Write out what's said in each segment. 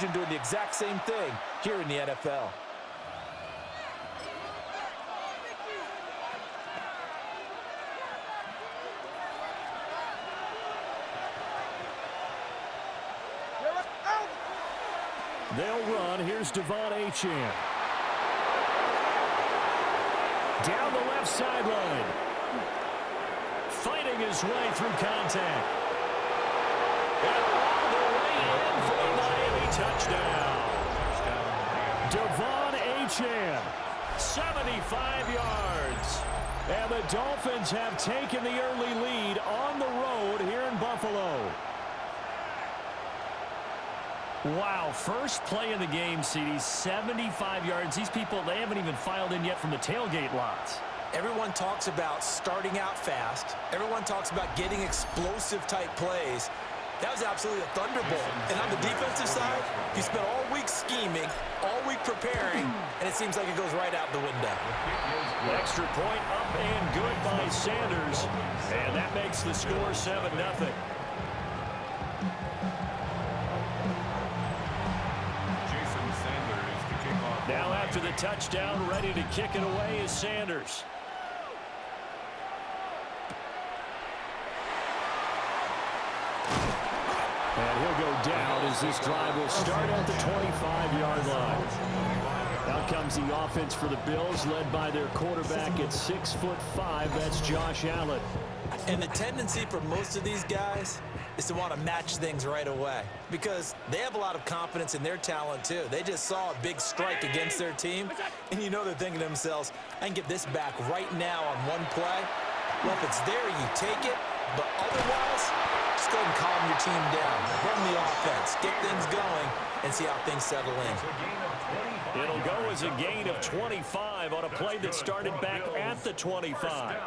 television doing the exact same thing here in the NFL. They'll run. Here's Devon Achane. Down the left sideline. Fighting his way through contact. And all the way in for a Miami touchdown. Devon Achane, 75 yards. And the Dolphins have taken the early lead on the road here in Buffalo. Wow, first play of the game, CD, 75 yards. These people, they haven't even filed in yet from the tailgate lots. Everyone talks about starting out fast. Everyone talks about getting explosive-type plays. That was absolutely a thunderbolt. And on the defensive side, you spent all week scheming, all week preparing, and it seems like it goes right out the window. Extra point up and good by Sanders. And that makes the score 7-0. Now after the touchdown, ready to kick it away is Sanders. And he'll go down as this drive will start at the 25-yard line. Out comes the offense for the Bills, led by their quarterback at 6'5". That's Josh Allen. And the tendency for most of these guys is to want to match things right away because they have a lot of confidence in their talent too. They just saw a big strike against their team, and you know they're thinking to themselves, I can get this back right now on one play. Well, if it's there, you take it, but otherwise, just go ahead and calm your team down. Run the offense, get things going, and see how things settle in. It'll go as a gain of 25 on a play that started back at the 25.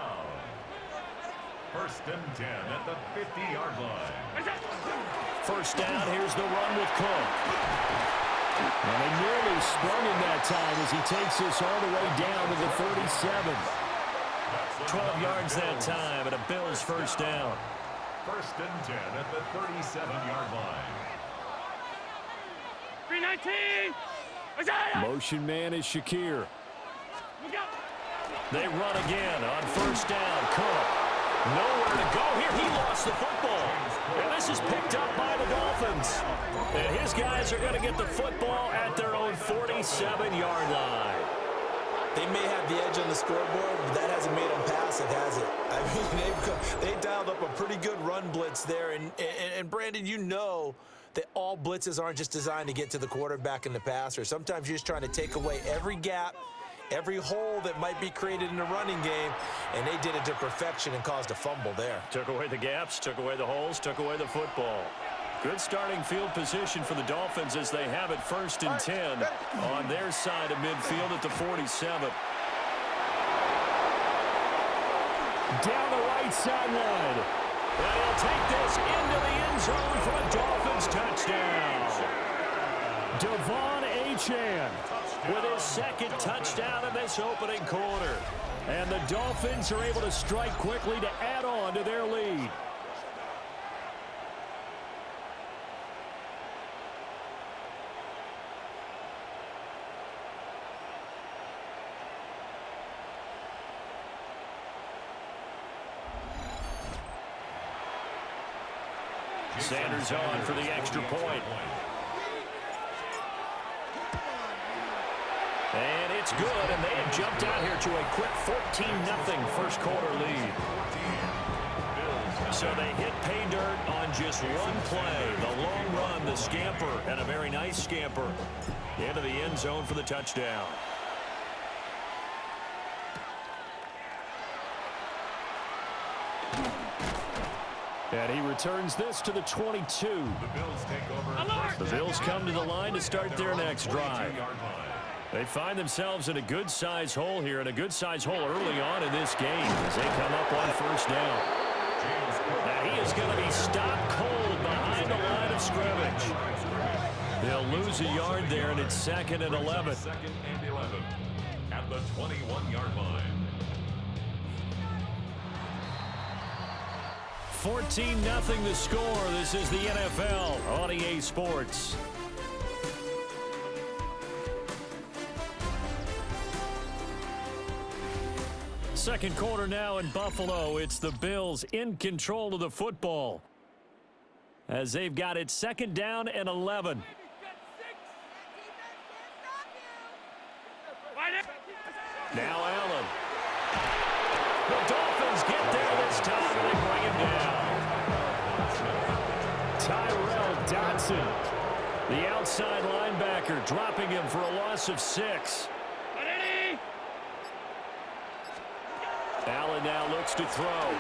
First and 10 at the 50-yard line. First down, here's the run with Cook. And they nearly sprung him that time as he takes us all the way down to the 37. 12 yards that time and a Bills first down. First and 10 at the 37-yard line. 319. Motion man is Shakir. They run again on first down. Cook. Nowhere to go here. He lost the football. And this is picked up by the Dolphins. And his guys are going to get the football at their own 47-yard line. They may have the edge on the scoreboard, but that hasn't made them passive, has it? I mean, they dialed up a pretty good run blitz there. And Brandon, you know that all blitzes aren't just designed to get to the quarterback and the passer. Sometimes you're just trying to take away every gap, every hole that might be created in the running game, and they did it to perfection and caused a fumble there. Took away the gaps, took away the holes, took away the football. Good starting field position for the Dolphins as they have it first and 10 on their side of midfield at the 47. Down the right sideline. And he'll take this into the end zone for a Dolphins touchdown. Devon Achane with his second touchdown in this opening quarter. And the Dolphins are able to strike quickly to add on to their lead. Sanders on for the extra point. And it's good, and they have jumped out here to a quick 14-0 first quarter lead. So they hit pay dirt on just one play. The long run, the scamper, and a very nice scamper into the end zone for the touchdown. And he returns this to the 22. The Bills come to the line to start their next drive. They find themselves in a good-size hole here, and a good-size hole early on in this game as they come up on first down. Now he is going to be stopped cold behind the line of scrimmage. They'll lose a yard there, and it's 2nd and 11. Second and 11 at the 21-yard line. 14-0 the score. This is the NFL on EA Sports. Second quarter now in Buffalo. It's the Bills in control of the football as they've got it second down and 11. Now Allen. The Dolphins get there this time and they bring him down. Tyrell Dodson, the outside linebacker, dropping him for a loss of 6. Allen now looks to throw.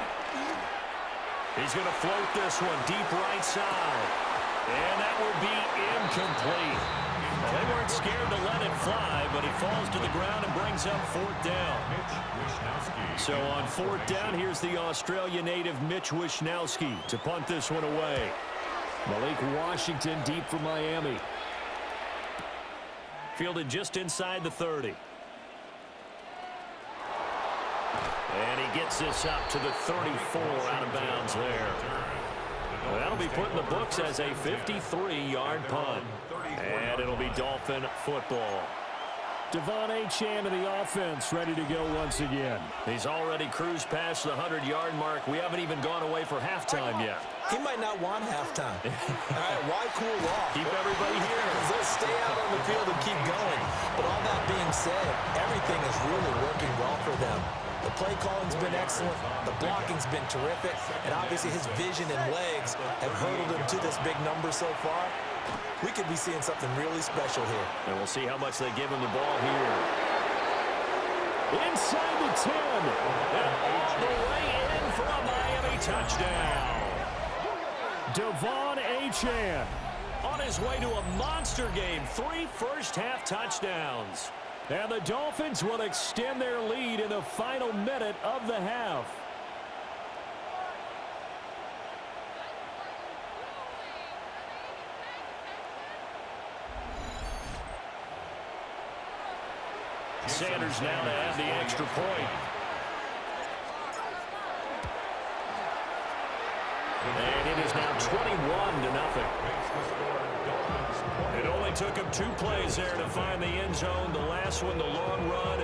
He's going to float this one deep right side. And that will be incomplete. Well, they weren't scared to let it fly, but it falls to the ground and brings up fourth down. So on fourth down, here's the Australia native Mitch Wishnowsky to punt this one away. Malik Washington deep for Miami. Fielded just inside the 30. And he gets this up to the 34 out of bounds there. Well, that'll be put in the books as a 53-yard punt. And it'll be Dolphin football. Devon Achane in the offense, ready to go once again. He's already cruised past the 100-yard mark. We haven't even gone away for halftime yet. He might not want halftime. All right, why cool off? Keep everybody here. They'll stay out on the field and keep going. But all that being said, everything is really working well for them. The play calling's been excellent. The blocking's been terrific. And obviously his vision and legs have hurdled him to this big number so far. We could be seeing something really special here. And we'll see how much they give him the ball here. Inside the 10. And all the way in for a Miami touchdown. Devon Achane on his way to a monster game. 3 first-half touchdowns. And the Dolphins will extend their lead in the final minute of the half. Sanders now to add the extra point. And it is now 21-0. It only took him 2 plays there to find the end zone. The last one, the long run,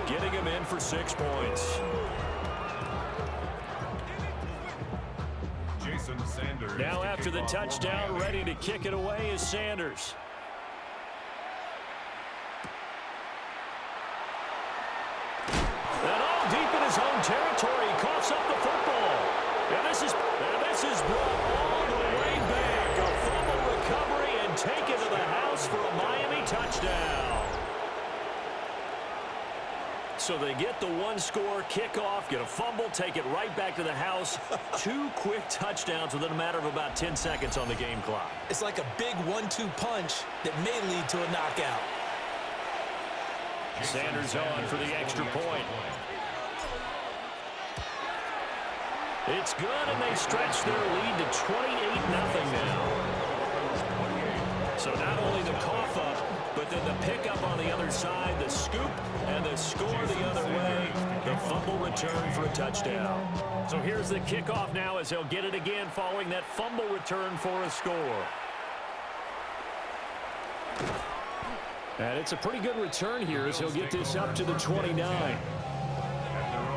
getting him in for 6 points. Now after the touchdown, ready to kick it away is Sanders. And all deep in his own territory, he coughs up the football. And this is brought all the way back. A fumble recovery and taken to the house for a Miami touchdown. So they get the 1-score kickoff, get a fumble, take it right back to the house. 2 quick touchdowns within a matter of about 10 seconds on the game clock. It's like a big 1-2 punch that may lead to a knockout. Sanders on for the extra point. It's good, and they stretch their lead to 28-0 now. So not only the cough up, but then the pickup on the other side, the scoop, and the score the other way. The fumble return for a touchdown. So here's the kickoff now as they'll get it again following that fumble return for a score. And it's a pretty good return here as he'll get this up to the 29.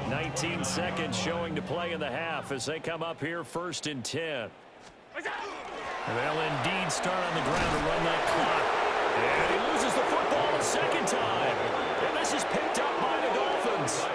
19 seconds showing to play in the half as they come up here 1st and 10. They'll indeed start on the ground to run that clock. And he loses the football a second time. And this is picked up by the Dolphins.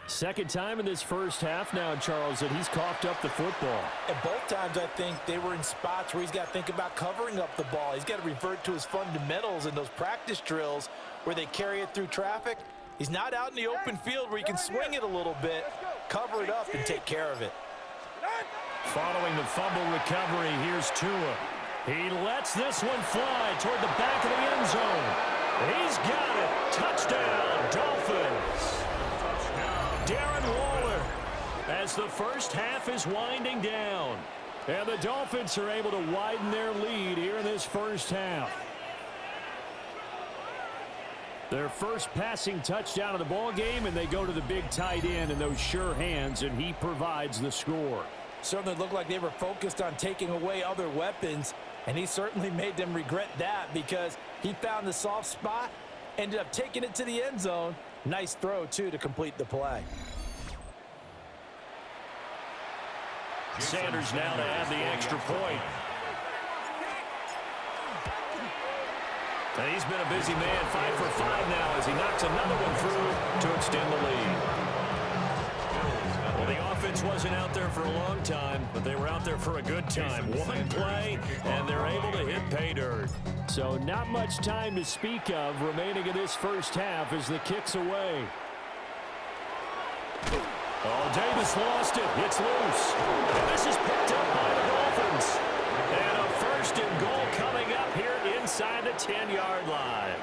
Second time in this first half now, Charles, that he's coughed up the football. And both times, I think, they were in spots where he's got to think about covering up the ball. He's got to revert to his fundamentals in those practice drills where they carry it through traffic. He's not out in the open field where he can swing it a little bit, cover it up, and take care of it. Following the fumble recovery, here's Tua. He lets this one fly toward the back of the end zone. He's got it. Touchdown, Dolphins. Darren Waller as the first half is winding down. And the Dolphins are able to widen their lead here in this first half. Their first passing touchdown of the ball game, and they go to the big tight end in those sure hands, and he provides the score. Certainly looked like they were focused on taking away other weapons, and he certainly made them regret that because he found the soft spot, ended up taking it to the end zone. Nice throw, too, to complete the play. Sanders now to add the extra point. And he's been a busy man, 5 for 5 now as he knocks another one through to extend the lead. Well, the offense wasn't out there for a long time, but they were out there for a good time. One play, and they're able to hit pay dirt. So not much time to speak of remaining in this first half as the kick's away. Oh, Davis lost it. It's loose. And this is picked up by the Dolphins. And a first and goal coming up here inside the 10-yard line.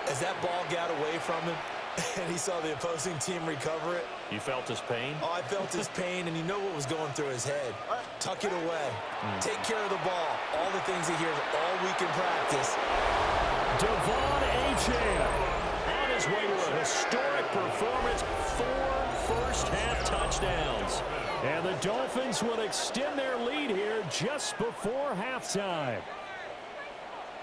As that ball got away from him and he saw the opposing team recover it. You felt his pain? Oh, I felt his pain, and you know what was going through his head. Tuck it away. Take care of the ball. All the things he hears all week in practice. Devon Achane On his way to a historic performance, 4 first-half touchdowns. And the Dolphins will extend their lead here just before halftime.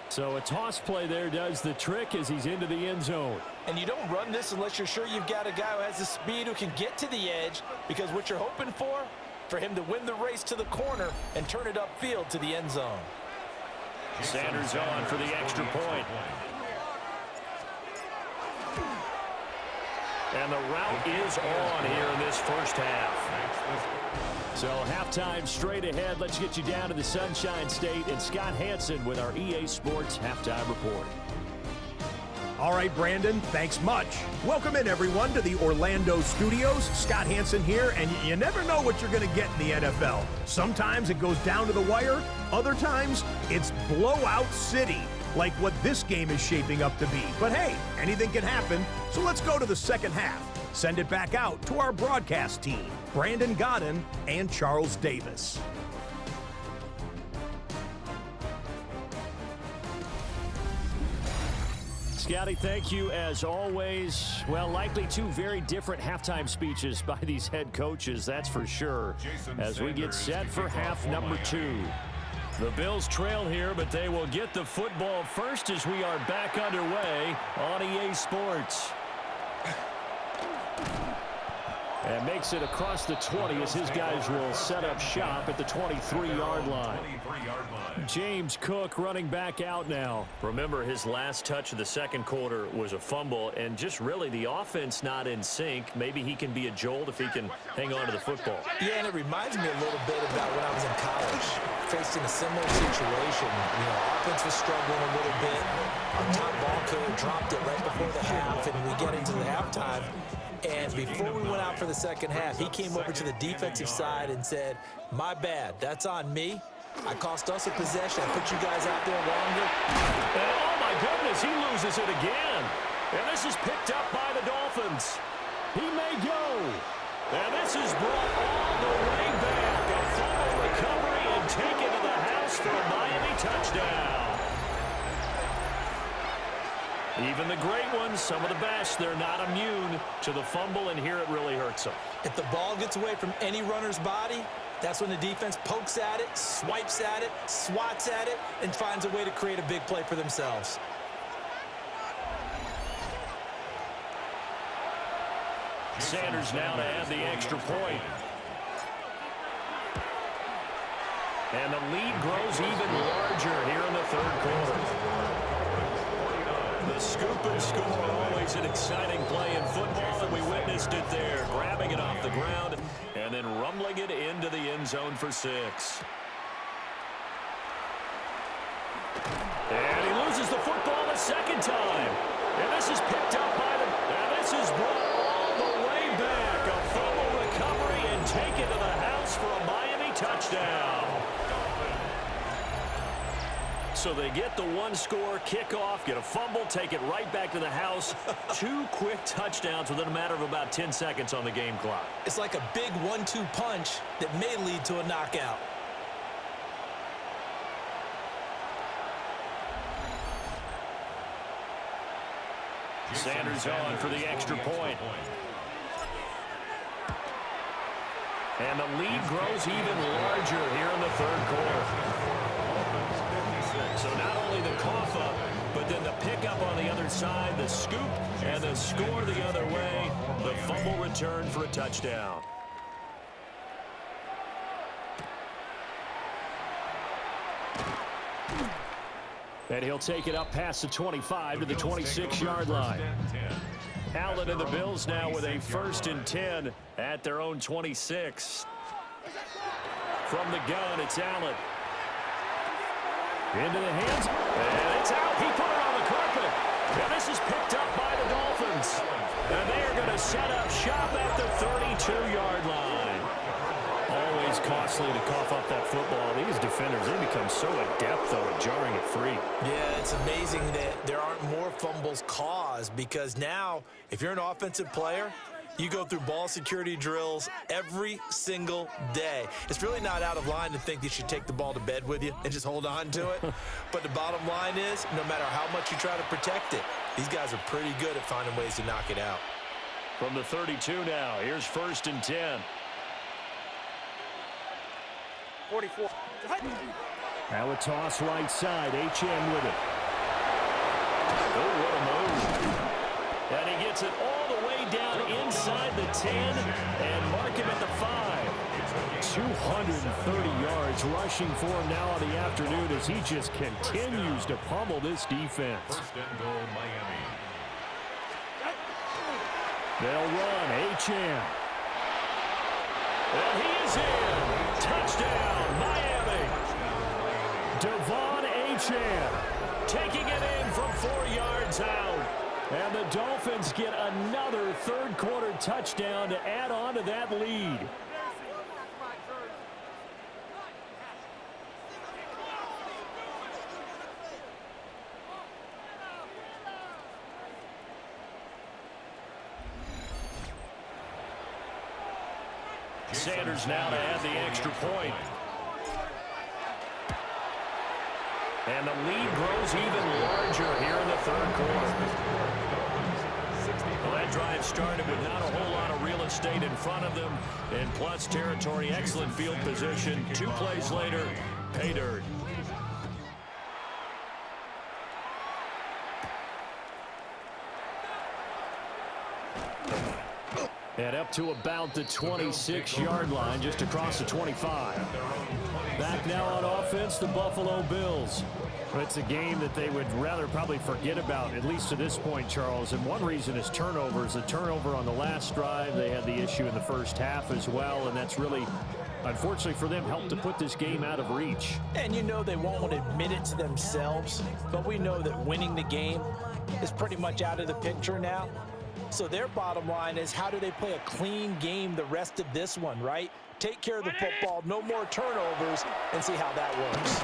So a toss play there does the trick as he's into the end zone. And you don't run this unless you're sure you've got a guy who has the speed who can get to the edge, because what you're hoping for him to win the race to the corner and turn it upfield to the end zone. Sanders on for the extra point. And the route is on here in this first half. So halftime straight ahead. Let's get you down to the Sunshine State and Scott Hansen with our EA Sports Halftime Report. All right, Brandon, thanks much. Welcome in, everyone, to the Orlando studios. Scott Hansen here, and you never know what you're going to get in the NFL. Sometimes it goes down to the wire. Other times, it's blowout city, like what this game is shaping up to be. But hey, anything can happen, so let's go to the second half. Send it back out to our broadcast team, Brandon Godden and Charles Davis. Scotty, thank you as always. Well, likely two very different halftime speeches by these head coaches, that's for sure, as we get set for half number 2. The Bills trail here, but they will get the football first as we are back underway on EA Sports. And makes it across the 20 as his guys will set up shop at the 23-yard line. James Cook running back out now. Remember, his last touch of the second quarter was a fumble, and just really the offense not in sync. Maybe he can be a jolt if he can hang on to the football. Yeah, and it reminds me a little bit about when I was in college, facing a similar situation. You know, offense was struggling a little bit. Our top ball killer dropped it right before the half, and we get into the halftime. And before we went out for the second half, he came over to the defensive side and said, "My bad, that's on me. I cost us a possession. I put you guys out there longer." And oh my goodness, he loses it again. And this is picked up by the Dolphins. He may go. And this is brought all the way back. A fumble recovery and taken to the house for a Miami touchdown. Even the great ones, some of the best, they're not immune to the fumble, and here it really hurts them. If the ball gets away from any runner's body, that's when the defense pokes at it, swipes at it, swats at it, and finds a way to create a big play for themselves. Sanders now to add the extra point. And the lead grows even larger here in the third quarter. The scoop and score, always an exciting play in football, and we witnessed it there, grabbing it off the ground and then rumbling it into the end zone for 6. And he loses the football the second time. And this is picked up by the... And this is brought all the way back. A fumble recovery and taken to the house for a Miami touchdown. So they get the one-score kickoff, get a fumble, take it right back to the house. 2 quick touchdowns within a matter of about 10 seconds on the game clock. It's like a big 1-2 punch that may lead to a knockout. Sanders on for the extra point. And the lead grows even larger here in the third quarter. So not only the cough up, but then the pickup on the other side, the scoop, and the score the other way. The fumble return for a touchdown. And he'll take it up past the 25 to the 26-yard line. Allen and the Bills now with a 1st and 10 at their own 26. From the gun, it's Allen. Into the hands. And it's out. He put it on the carpet. And this is picked up by the Dolphins. And they are going to set up shop at the 32-yard line. Always costly to cough up that football. These defenders, they become so adept, though, at jarring it free. Yeah, it's amazing that there aren't more fumbles caused, because now, if you're an offensive player, you go through ball security drills every single day. It's really not out of line to think you should take the ball to bed with you and just hold on to it. But the bottom line is, no matter how much you try to protect it, these guys are pretty good at finding ways to knock it out. From the 32 now, here's 1st and 10. 44. Now a toss right side. HM with it. Oh, what a move. And he gets it all the way down inside the 10 and mark him at the 5. 230 yards rushing for him now on the afternoon as he just continues to pummel this defense. 1st and goal, Miami. They'll run. HM. And he is in. Touchdown, Miami. Devon Achane Taking it in from 4 yards out. And the Dolphins get another third quarter touchdown to add on to that lead. Sanders now to add the extra point. And the lead grows even larger here in the third quarter. Well, that drive started with not a whole lot of real estate in front of them. And plus territory, excellent field position. 2 plays later, pay dirt. And up to about the 26-yard line, just across the 25. Back now on offense, the Buffalo Bills. It's a game that they would rather probably forget about, at least to this point, Charles. And one reason is turnovers. A turnover on the last drive. They had the issue in the first half as well, and that's really, unfortunately for them, helped to put this game out of reach. And you know they won't admit it to themselves, but we know that winning the game is pretty much out of the picture now. So their bottom line is, how do they play a clean game the rest of this one, right? Take care of the football, no more turnovers, and see how that works.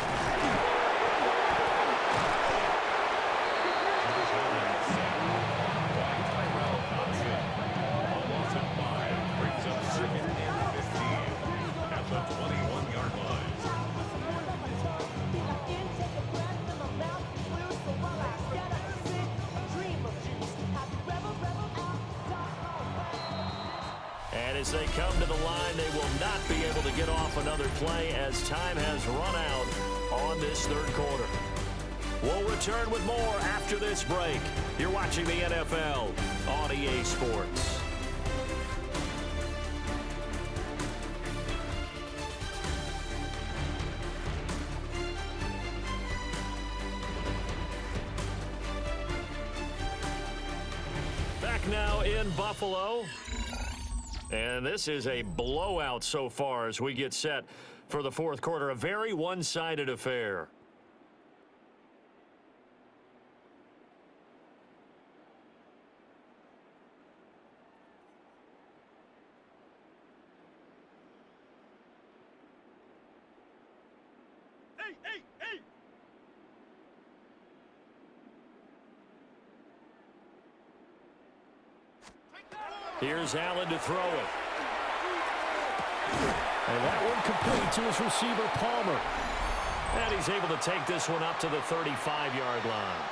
As they come to the line, they will not be able to get off another play as time has run out on this third quarter. We'll return with more after this break. You're watching the NFL on EA Sports. Back now in Buffalo. And this is a blowout so far as we get set for the fourth quarter. A very one-sided affair. Hey! Here's Allen to throw it. And that one complete to his receiver, Palmer. And he's able to take this one up to the 35-yard line.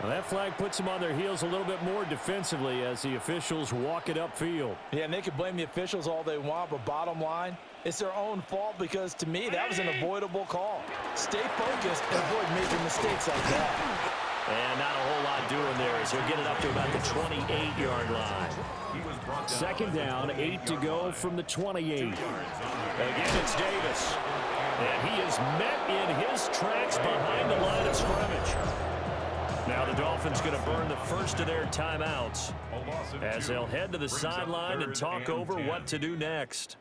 Well, that flag puts them on their heels a little bit more defensively as the officials walk it upfield. Yeah, and they can blame the officials all they want, but bottom line, it's their own fault because, to me, that was an avoidable call. Stay focused and avoid major mistakes like that. And not a whole lot doing there as he'll get it up to about the 28-yard line. Second down, 8 to go from the 28. Again, it's Davis. And he is met in his tracks behind the line of scrimmage. Now the Dolphins going to burn the first of their timeouts as they'll head to the sideline and talk over what to do next.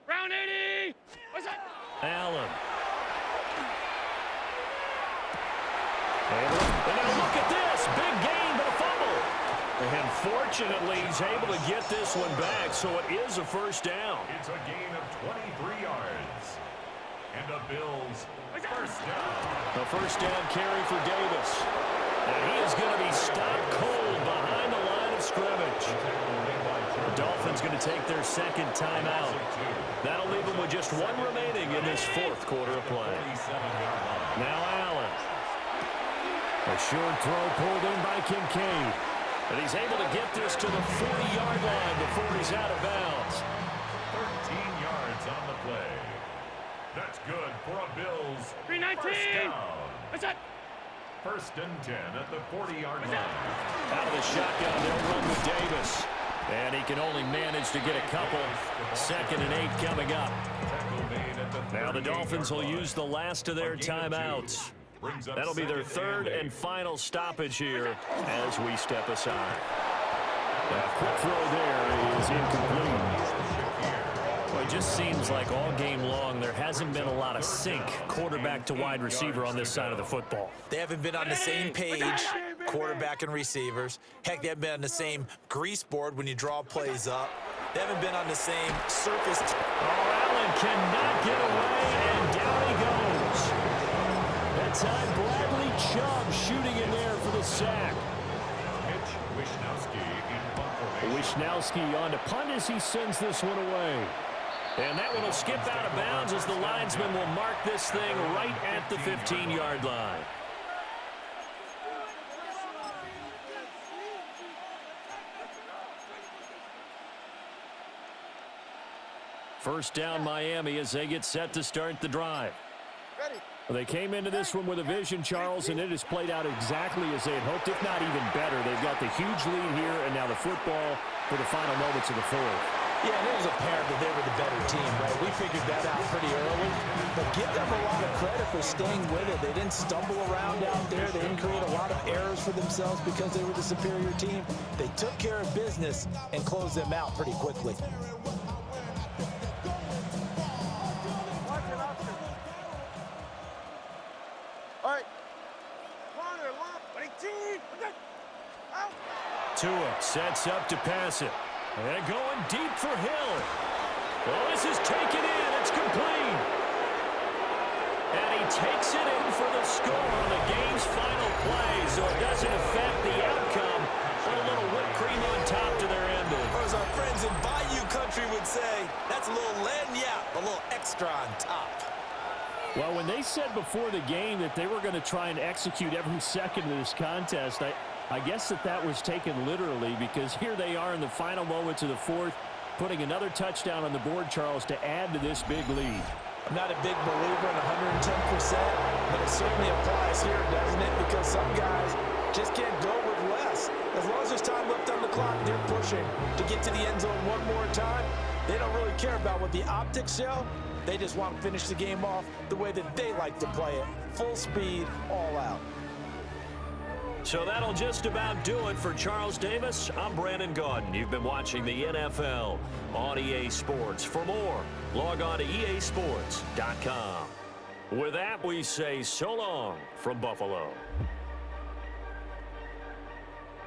Round 80. What's that? Allen. And now look at this. Big gain, but a fumble. And fortunately, he's able to get this one back, so it is a first down. It's a gain of 23 yards. And the Bills first down. The first down carry for Davis. And he is going to be stopped cold behind the line of scrimmage. The Dolphins going to take their second timeout. That'll leave them with just one remaining in this fourth quarter of play. Now Allen. A short throw pulled in by Kincaid. And he's able to get this to the 40-yard line before he's out of bounds. 13 yards on the play. That's good for a Bills 319. What's that? First and 10 at the 40-yard line. Out of the shotgun, they'll run with Davis. And he can only manage to get a couple. Second and 8 coming up. Now the Dolphins will use the last of their timeouts. That'll be their third and final stoppage here as we step aside. That quick throw there is incomplete. Well, it just seems like all game long there hasn't been a lot of sync quarterback to wide receiver on this side of the football. They haven't been on the same page, quarterback and receivers. Heck, they haven't been on the same grease board when you draw plays up. They haven't been on the same surface. Allen cannot get away, and down he goes. That time, Bradley Chubb shooting in there for the sack. Wishnowski on to punt as he sends this one away. And that one will skip out of bounds as the linesman will mark this thing right at the 15-yard line. First down Miami as they get set to start the drive. Well, they came into this one with a vision, Charles, and it has played out exactly as they had hoped, if not even better. They've got the huge lead here, and now the football for the final moments of the fourth. Yeah, and it was apparent that they were the better team, right? We figured that out pretty early. But give them a lot of credit for staying with it. They didn't stumble around out there. They didn't create a lot of errors for themselves because they were the superior team. They took care of business and closed them out pretty quickly. Tua sets up to pass it. And going deep for Hill. Well, this is taken in. It's complete. And he takes it in for the score on the game's final play, so it doesn't affect the outcome. Put a little whipped cream on top to their ending. Or as our friends in Bayou Country would say, that's a little lagniappe, a little extra on top. Well, when they said before the game that they were going to try and execute every second of this contest, I guess that was taken literally, because here they are in the final moments of the fourth, putting another touchdown on the board, Charles, to add to this big lead. I'm not a big believer in 110%, but it certainly applies here, doesn't it? Because some guys just can't go with less. As long as there's time left on the clock, they're pushing to get to the end zone one more time. They don't really care about what the optics show. They just want to finish the game off the way that they like to play it. Full speed, all out. So that'll just about do it for Charles Davis. I'm Brandon Gaudin. You've been watching the NFL on EA Sports. For more, log on to easports.com. With that, we say so long from Buffalo.